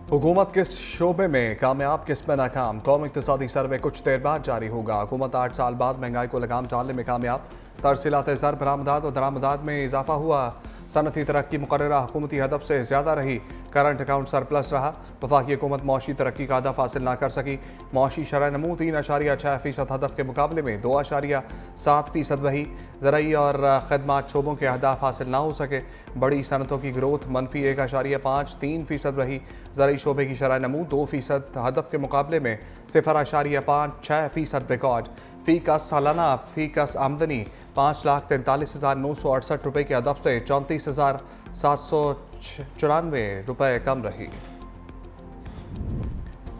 हुकूमत किस शोबे में कामयाब, किस में नाकाम? कौमी इक़्तिसादी सर्वे कुछ देर बाद जारी होगा। हुकूमत 8 साल बाद महंगाई को लगाम डालने में कामयाब। तरसीलात ज़र, बरामदात और दरामदात में इजाफा हुआ। सनती तरक्की मुकर्ररा हुकूमती हदफ से ज़्यादा रही। करंट अकाउंट सरप्लस रहा। वफाकी हुकूमत मौशी तरक्की का हदफ हासिल ना कर सकी। मौशी शरह नमू 3.6% हदफ के मुकाबले में 2.7% रही। ज़राई और खदमात शोबों के अहदाफ हासिल ना हो सके। बड़ी सनतों की ग्रोथ मनफी 1.53% रही। ज़राई शोबे की शरह नमू 2% हदफ के मुकाबले में 0.56% रिकॉर्ड। फ़ी कस सालाना फ़ी कस आमदनी 5,43,968 रुपये के हदफ से 34,794 रुपये कम रही।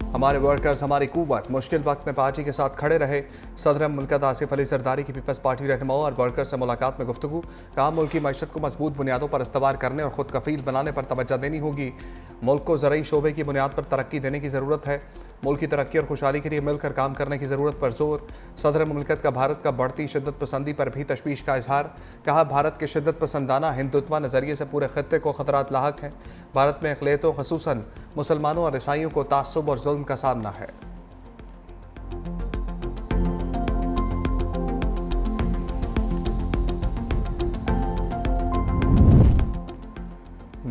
हमारे वर्कर्स हमारी कुव्वत, मुश्किल वक्त में पार्टी के साथ खड़े रहे। सदर मुल्कत आसिफ अली जरदारी की पीपल्स पार्टी रहनुमाओं और वर्कर्स से मुलाकात में गुफ्तगू। कहा, मुल्क की मैशत को मजबूत बुनियादों पर इस्तवार करने और खुद कफील बनाने पर तवज्जो देनी होगी। मुल्क को ज़रूरी शोबे की बुनियाद पर तरक्की देने की ज़रूरत है। मुल्क की तरक्की और खुशहाली के लिए मिलकर काम करने की ज़रूरत पर जोर। सदर मुल्कत का भारत का बढ़ती शिद्दत पसंदी पर भी तशवीश का इजहार। कहा, भारत के शिद्दत पसंदाना हिंदुत्व नज़रिए से पूरे खत्ते को खतरात लाहक हैं। भारत में अक़लियतों ख़ुसूसन मुसलमानों और ईसाइयों को तासुब और जुल्म का सामना है।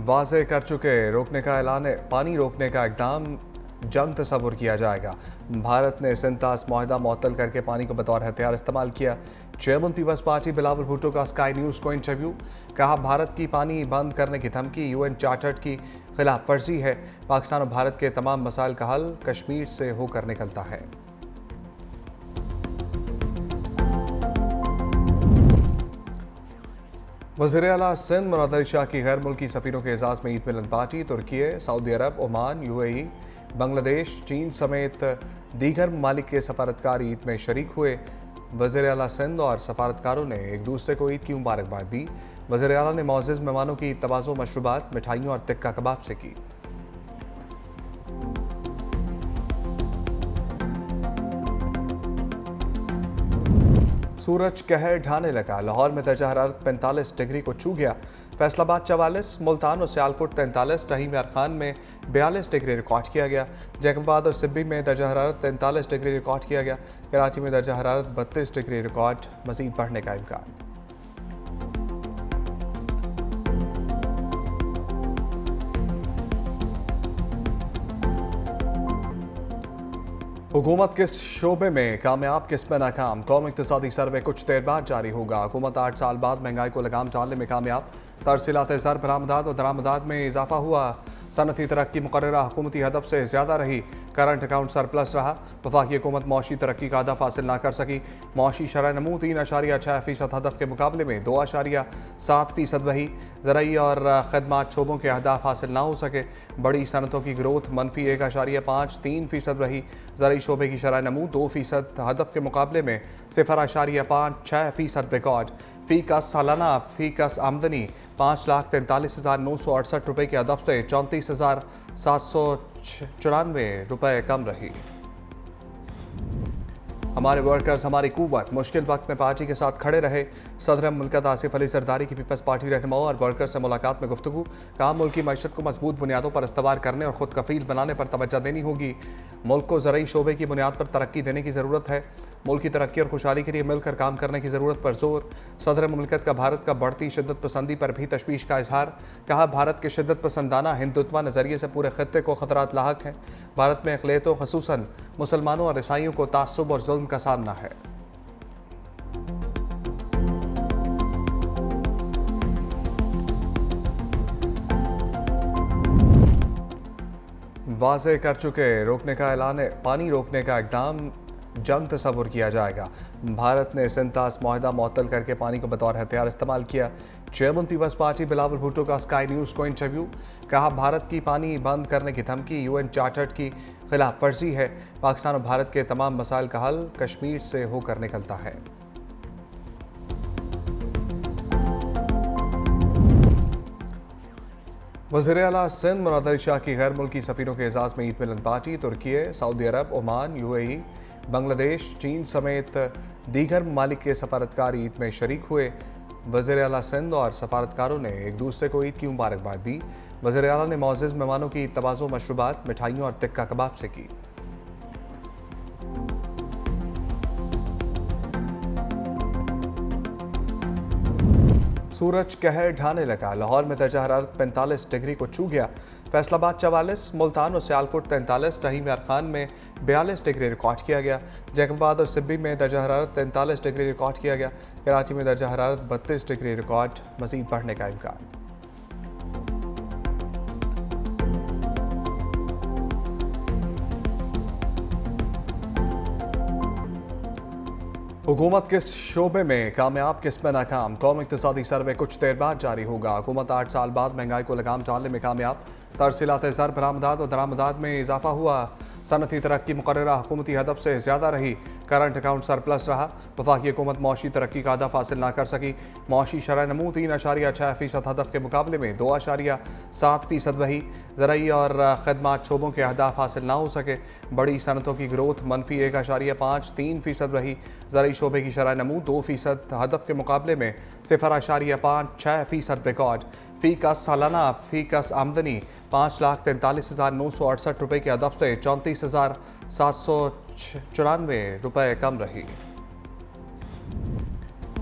वाज़े कर चुके रोकने का ऐलान है। पानी रोकने का इक़दाम जंग तस्वुर किया जाएगा। भारत ने सिंतास मुआहदा मुअत्तल करके पानी को बतौर हथियार इस्तेमाल किया। चेयरमैन पीपल्स पार्टी बिलावल भुट्टो का स्काई न्यूज़ को इंटरव्यू। कहा, भारत की पानी बंद करने की धमकी UN चार्टर की खिलाफ वर्जी है। पाकिस्तान और भारत के तमाम मसाइल का हल कश्मीर से होकर निकलता है। वज़ीर आला सिंध मुराद अली शाह की गैर मुल्की सफ़ीरों के एजाज़ में ईद मिलन पार्टी। तुर्की, सऊदी अरब, ओमान, UAE, बांग्लादेश, चीन समेत दीगर ममालिक के सफारतकार ईद में शरीक हुए। वज़ीर आला सिंध और सफारतकारों ने एक दूसरे को ईद की मुबारकबाद दी। वज़ीर आला ने मोअज़्ज़ज़ मेहमानों की तवाज़ो मशरूबात, मिठाइयों और टिक्का कबाब से की। सूरज कहर ढाने लगा। लाहौर में दर्जा हरारत 45 डिग्री को छू गया। फैसलाबाद 44, मुल्तान और सियालकोट 43, रहीम यार खान में 42 डिग्री रिकॉर्ड किया गया। जैकबाद और सिब्बी में दर्जा हरारत 43 डिग्री रिकॉर्ड किया गया। कराची में दर्जा हरारत 32 डिग्री रिकॉर्ड, मज़ीद बढ़ने का इम्कान। हुकूमत किस शोबे में कामयाब, किस में नाकाम? कौमी इक़्तिसादी सर्वे कुछ देर बाद जारी होगा। हुकूमत 8 साल बाद महंगाई को लगाम डालने में कामयाब। तरसीलात ज़र, बरामदात और दरामदात में इजाफा हुआ। सनती तरक्की मुकर्ररा हुकूमती हदफ से ज़्यादा रही। करंट अकाउंट सरप्लस रहा। वफाकी हुकूमत मौशी तरक्की का हदफ हासिल ना कर सकी। मौशी शरह नमू 3.6% हदफ के मुकाबले में 2.7% रही। ज़राई और खदमात शोबों के अहदाफ हासिल ना हो सके। बड़ी सनतों की ग्रोथ मनफी 1.53% रही। ज़राई शोबे की शरह नमू 2% हदफ के मुकाबले में 0.56% रिकॉर्ड। फ़ी कस सालाना फ़ी कस आमदनी 5,43,968 रुपये के हदफ से 34,794 रुपये कम रही। हमारे वर्कर्स हमारी कुव्वत, मुश्किल वक्त में पार्टी के साथ खड़े रहे। सदर मुल्कत आसिफ अली जरदारी की पीपल्स पार्टी रहनुमाओं और वर्कर्स से मुलाकात में गुफ्तगू। कहा, मुल्क की मैशत को मजबूत बुनियादों पर इस्तवार करने और खुद कफील बनाने पर तवज्जो देनी होगी। मुल्क को ज़रूरी शोबे की बुनियाद पर तरक्की देने की ज़रूरत है। मुल्क की तरक्की और खुशहाली के लिए मिलकर काम करने की ज़रूरत पर जोर। सदर मुल्कत का भारत का बढ़ती शिद्दत पसंदी पर भी तशवीश का इजहार। कहा, भारत के शिद्दत पसंदाना हिंदुत्व नज़रिए से पूरे खत्ते को खतरात लाहक हैं। भारत में अक़लियतों ख़ुसूसन मुसलमानों और ईसाइयों को तासुब और जुल्म का सामना है। वाज़े कर चुके रोकने का ऐलान है। पानी रोकने का इक़दाम जंग तस्वुर किया जाएगा। भारत ने सिंतास मुआहदा मुअत्तल करके पानी को बतौर हथियार इस्तेमाल किया। चेयरमैन पीपल्स पार्टी बिलावल भुट्टो का स्काई न्यूज़ को इंटरव्यू। कहा, भारत की पानी बंद करने की धमकी UN चार्टर की खिलाफ वर्जी है। पाकिस्तान और भारत के तमाम मसाइल का हल कश्मीर से होकर निकलता है। वज़ीर आला सिंध मुराद अली शाह की गैर मुल्की सफ़ीरों के एजाज़ में ईद मिलन पार्टी। तुर्की, सऊदी अरब, ओमान, UAE, बांग्लादेश, चीन समेत दीगर ममालिक के सफारतकार ईद में शरीक हुए। वज़ीर आला सिंध और सफारतकारों ने एक दूसरे को ईद की मुबारकबाद दी। वज़ीर आला ने मोअज़्ज़ज़ मेहमानों की तवाज़ो मशरूबात, मिठाइयों और टिक्का कबाब से की। सूरज कहर ढाने लगा, लाहौर में दर्जा हरारत 45 डिग्री को छू गया। फैसलाबाद 44, मुल्तान और सियालकोट 43, रहीम यार खान में 42 डिग्री रिकॉर्ड किया गया। जैकबाद और सिब्बी में दर्जा हरारत 43 डिग्री रिकॉर्ड किया गया। कराची में दर्जा हरारत 32 डिग्री रिकॉर्ड, मज़ीद बढ़ने का इम्कान। हुकूमत किस शोबे में कामयाब, किस में नाकाम, कौमी इक़्तिसादी सर्वे कुछ देर बाद जारी होगा। हुकूमत 8 साल बाद महंगाई को लगाम डालने में कामयाब। तरसीलात ज़र, बरामदात और दरामदात में इजाफा हुआ। सनती तरक्की मुकर्ररा हुकूमती हदफ से ज़्यादा रही। करंट अकाउंट सरप्लस रहा। वफाकी हुकूमत मौशी तरक्की का हदफ हासिल ना कर सकी। मौशी शरह नमू 3.6% हदफ के मुकाबले में 2.7% रही। ज़राई और खदमात शोबों के अहदाफ हासिल ना हो सके। बड़ी सनतों की ग्रोथ मनफी 1.53% रही। ज़राई शोबे की शरह नमू 2% हदफ के मुकाबले में 0.56% रिकॉर्ड। फ़ी कस सालाना फ़ी कस आमदनी 5,43,968 रुपये के हदफ से 34,794 रुपये कम रही।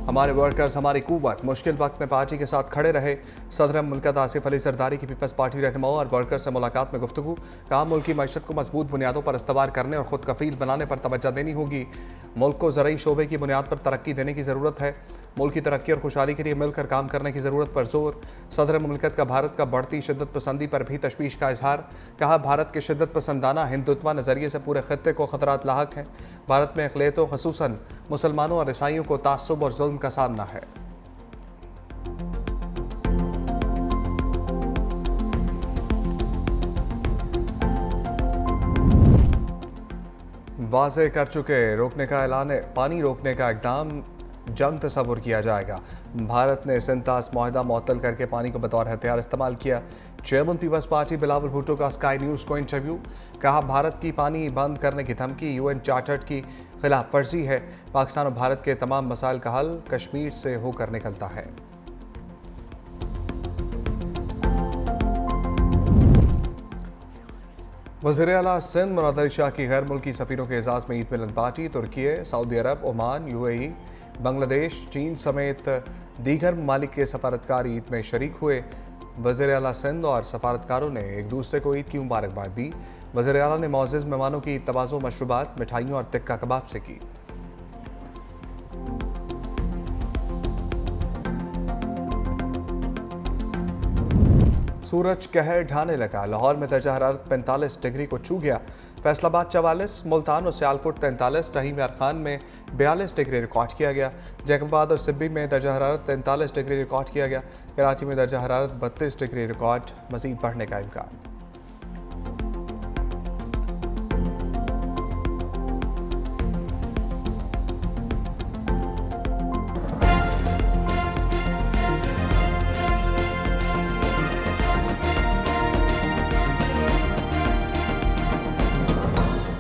हमारे वर्कर्स हमारी कुव्वत, मुश्किल वक्त में पार्टी के साथ खड़े रहे। सदर मुल्कत आसिफ अली जरदारी की पीपल्स पार्टी रहनुमाओं और वर्कर्स से मुलाकात में गुफ्तगू। कहा, मुल्क की मईशत को मजबूत बुनियादों पर इस्तवार करने और खुद कफील बनाने पर तवज्जो देनी होगी। मुल्क को ज़रूरी शोबे की बुनियाद पर तरक्की देने की ज़रूरत है। मुल्क की तरक्की और खुशहाली के लिए मिलकर काम करने की ज़रूरत पर जोर। सदर मुल्कत का भारत का बढ़ती शिद्दत पसंदी पर भी तशवीश का इजहार। कहा, भारत के शिद्दत पसंदाना हिंदुत्व नज़रिए से पूरे खत्ते को ख़तरात लाहक हैं। भारत में अक़लियतों ख़ुसूसन मुसलमानों और ईसाइयों को तासुब और जुल्म का सामना है। वाज़े कर चुके रोकने का ऐलान है। पानी रोकने का इक़दाम जंग तस्वुर किया जाएगा। भारत ने सिंतास मुआहदा मुअत्तल करके पानी को बतौर हथियार इस्तेमाल किया। चेयरमैन पीपल्स पार्टी बिलावल भुट्टो का स्काई न्यूज़ को इंटरव्यू। कहा, भारत की पानी बंद करने की धमकी UN चार्टर की खिलाफ वर्जी है। पाकिस्तान और भारत के तमाम मसाइल का हल कश्मीर से होकर निकलता है। वज़ीर आला सिंध मुराद अली शाह की गैर मुल्की सफ़ीरों के एजाज़ में ईद मिलन पार्टी तुर्की, सऊदी अरब, ओमान, UAE, बांग्लादेश, चीन समेत दीगर ममालिक के सफारतकार ईद में शरीक हुए। वज़ीर आला सिंध और सफारतकारों ने एक दूसरे को ईद की मुबारकबाद दी। वज़ीर आला ने मुअज़्ज़ज़ मेहमानों की तवाज़ो मशरूबात, मिठाइयों और टिक्का कबाब से की। सूरज कहर ढाने लगा, लाहौर में दर्जा हरारत 45 डिग्री को छू गया। फैसलाबाद 44, मुल्तान और सियालकोट 43, रहीम यार खान में 42 डिग्री रिकॉर्ड किया गया। जैकबाद और सिब्बी में दर्जा हरारत 43 डिग्री रिकॉर्ड किया गया। कराची में दर्जा हरारत 32 डिग्री रिकॉर्ड, मज़ीद बढ़ने का इम्कान।